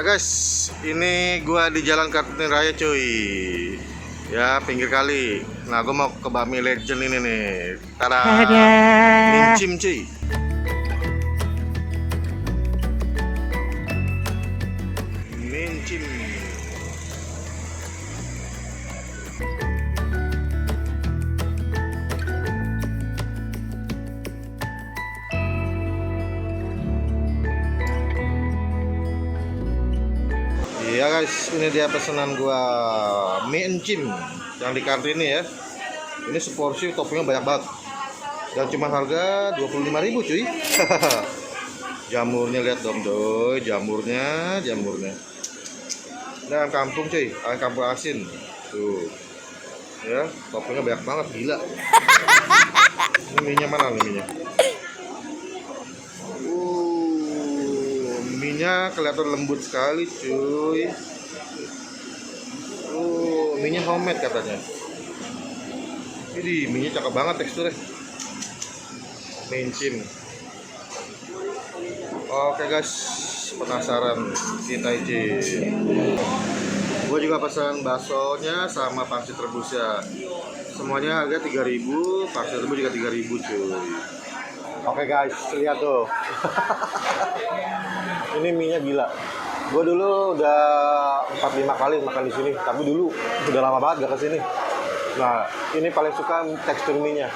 guys, ini gua di Jalan Kartini Raya cuy. Ya, pinggir kali. Nah, gua mau ke Bakmi Legend ini nih. Tada. Mincim cuy. Mincim. Ya guys, ini dia pesanan gua mie encim yang di Kartini ya. Ini seporsi toppingnya banyak banget. Dan cuma harga 25.000 cuy. Jamurnya lihat dong doi, jamurnya. Dan kampung cuy, kampung asin. Tuh. Ya, toppingnya banyak banget, gila. Ini mie-nya mana nih mie-nya? Mie-nya kelihatan lembut sekali cuy. Mie-nya homemade katanya. Ini mie-nya cakep banget teksturnya. Mincim. Oke guys, penasaran kita icip. Gue juga pesan baksonya sama pangsit rebusnya. Semuanya harga 3.000, pangsit rebus juga 3.000 cuy. Oke guys, lihat tuh. Ini mie-nya gila. Gue dulu udah 4-5 kali makan di sini, tapi dulu udah lama banget gak kesini. Nah, ini paling suka tekstur mie-nya.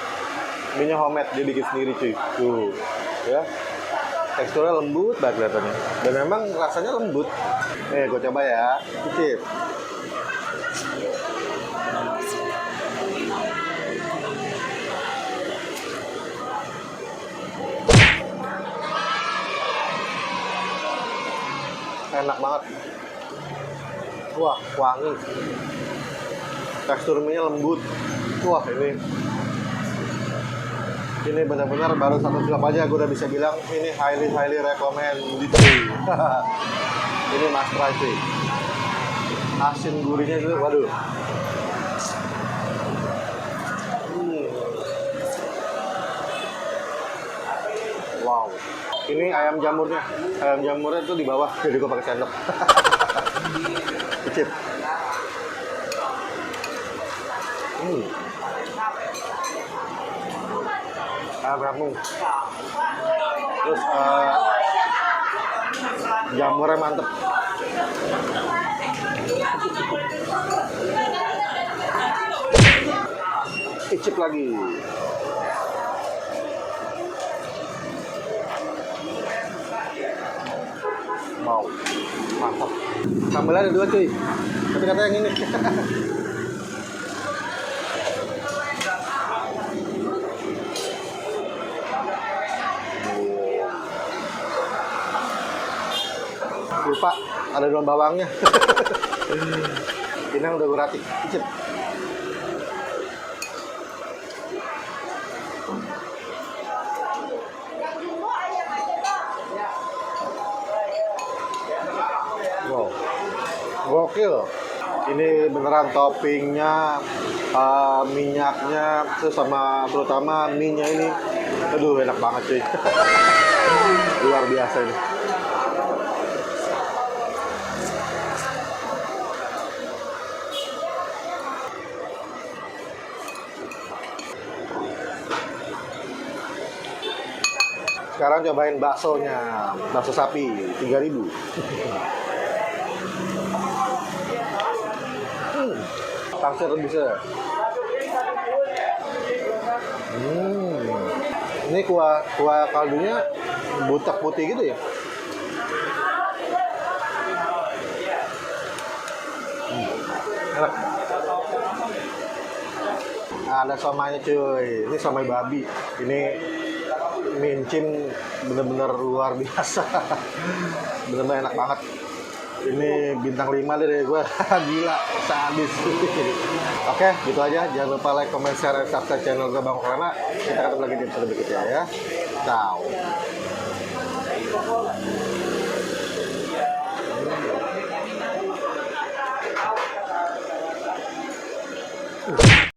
Mie-nya homemade, dia bikin sendiri cuy. Tuh, ya. Teksturnya lembut banget kelihatannya. Dan memang rasanya lembut. Nih, gue coba ya. Cicip. Enak banget. Wah, wangi. Tekstur mie-nya lembut. Wah, ini benar-benar baru satu suap aja gue udah bisa bilang ini highly recommended. Ini must try sih. Asin gurihnya itu, waduh. Wow. Ini ayam jamurnya. Ayam jamurnya tuh di bawah, jadi gue pakai sendok. Cicip. Ayam kampung. Terus jamurnya mantep. Cicip lagi. Wow, mantap. Sambalnya ada 2 cuy. Tapi kata yang ini. Lupa, ada daun bawangnya. Ini udah gue racik. Cicip. Wow, gokil. Ini beneran toppingnya, minyaknya, terus sama terutama mie-nya ini, aduh enak banget cuy. Luar biasa ini. Sekarang cobain baksonya, bakso sapi 3.000. Pangsit rebusnya. Ini kuah kaldunya butak putih gitu ya. Enak. Ada somainya cuy. Ini somai babi. Ini mincim bener-bener luar biasa. Bener-bener enak banget. Ini bintang 5 deh gue. Gila, sadis. Oke, gitu aja. Jangan lupa like, comment, share, dan subscribe channel gue Bang Korana. Kita ketemu lagi di episode berikutnya ya. Ciao.